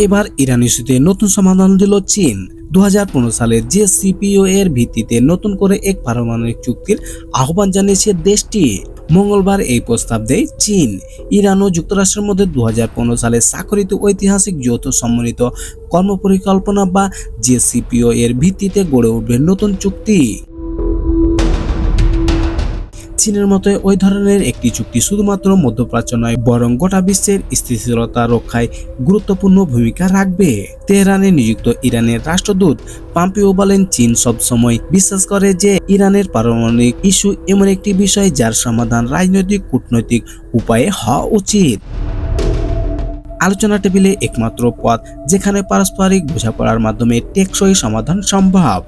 এবার ইরান ইস্যুতে নতুন সমাধান দিল চীন। 2015 সালে জেসিপিও এর ভিত্তিতে নতুন করে এক পারমাণবিক চুক্তির আহ্বান জানিয়েছে দেশটি। মঙ্গলবার এই প্রস্তাব দেয় চীন। ইরান ও যুক্তরাষ্ট্রের মধ্যে 2015 সালে স্বাক্ষরিত ঐতিহাসিক যৌথ সম্মিলিত কর্মপরিকল্পনা বা জেসিপিও এর ভিত্তিতে গড়ে উঠবে নতুন চুক্তি। চীনের মতে ওই ধরনের একটি চুক্তি শুধুমাত্র মধ্যপ্রাচ্য নয়, বরং গোটা বিশ্বের স্থিতিশীলতা রক্ষায় গুরুত্বপূর্ণ ভূমিকা রাখবে। তেহরানে নিযুক্ত ইরানের রাষ্ট্রদূত পম্পেও বলেন, চীন সবসময় বিশ্বাস করে যে ইরানের পারমাণবিক ইস্যু এমন একটি বিষয় যার সমাধান রাজনৈতিক কূটনৈতিক উপায়ে হওয়া উচিত। আলোচনা টেবিলে একমাত্র পথ যেখানে পারস্পরিক বোঝাপড়ার মাধ্যমে টেকসই সমাধান সম্ভব।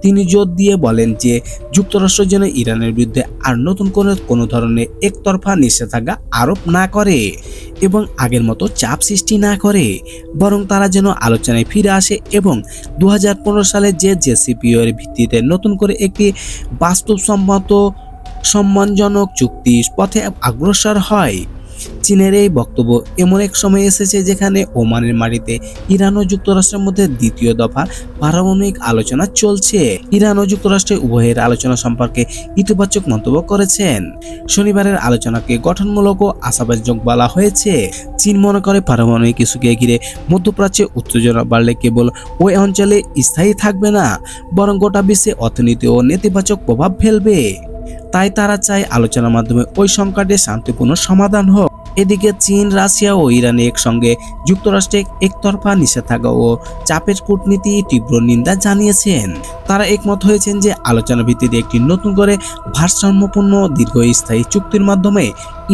তিনি জোর দিয়ে বলেন যে যুক্তরাষ্ট্র যেন ইরানের বিরুদ্ধে আর নতুন করে কোনো ধরনের একতরফা নিষেধাজ্ঞা আরোপ না করে এবং আগের মতো চাপ সৃষ্টি না করে, বরং তারা যেন আলোচনায় ফিরে আসে এবং 2015 সালে যে জেসিপিও এর ভিত্তিতে নতুন করে একটি বাস্তবসম্মত সম্মানজনক চুক্তির পথে অগ্রসর হয়। চীনের এই বক্তব্য এমন এক সময় এসেছে যেখানে ওমানের মাটিতে ইরান ও যুক্তরাষ্ট্রের মধ্যে দ্বিতীয় দফার পারমাণবিক আলোচনা চলছে। ইরান ও যুক্তরাষ্ট্রের উভয়ের আলোচনা সম্পর্কে ইতিবাচক মন্তব্য করেছেন। শনিবারের আলোচনাকে গঠনমূলক ও আশাবাদজনক বলা হয়েছে। চীন মনে করে পারমাণবিক ইস্যুকে ঘিরে মধ্যপ্রাচ্যে উত্তেজনা বাড়লে কেবল ওই অঞ্চলে স্থায়ী থাকবে না, বরং গোটা বিশ্বে অর্থনীতি ও নেতিবাচক প্রভাব ফেলবে। তাই তারা চায় আলোচনার মাধ্যমে ওই সংকটের শান্তিপূর্ণ সমাধান হোক। এদিকে চীন, রাশিয়া ও ইরান একসঙ্গে যুক্তরাষ্ট্রের একতরফা নিষেধাজ্ঞা ও চাপের কূটনীতি তীব্র নিন্দা জানিয়েছেন। তারা একমত হয়েছেন যে আলোচনার ভিত্তিতে একটি নতুন করে ভারসাম্যপূর্ণ দীর্ঘস্থায়ী চুক্তির মাধ্যমে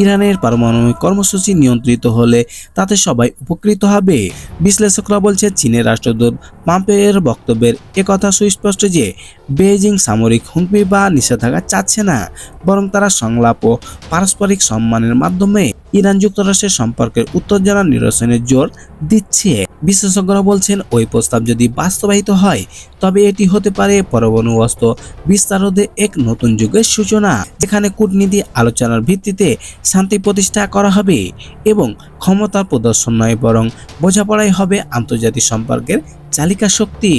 ইরানের পারমাণবিক কর্মসূচি নিয়ন্ত্রিত হলে তাতে সবাই উপকৃত হবে। বিশ্লেষকরা বলছে, চীনের রাষ্ট্রদূত পম্পেওর বক্তব্যের একথা সুস্পষ্ট যে বেইজিং সামরিক হুমকি বা নিষেধাজ্ঞা চাচ্ছে না, বরং তারা সংলাপ ও পারস্পরিক সম্মানের মাধ্যমে ইরান যুক্তরাষ্ট্রের সম্পর্কের উত্তেজনা নিরসনের জোর দিচ্ছে। বিশেষজ্ঞরা বলছেন, ওই প্রস্তাব যদি বাস্তবায়িত হয় তবে এটি হতে পারে পরমাণু অস্ত্র বিস্তারোধে এক নতুন যুগের সূচনা, যেখানে কূটনীতি আলোচনার ভিত্তিতে শান্তি প্রতিষ্ঠা করা হবে এবং ক্ষমতা প্রদর্শন নয় বরং বোঝাপড়াই হবে আন্তর্জাতিক সম্পর্কের চালিকা শক্তি।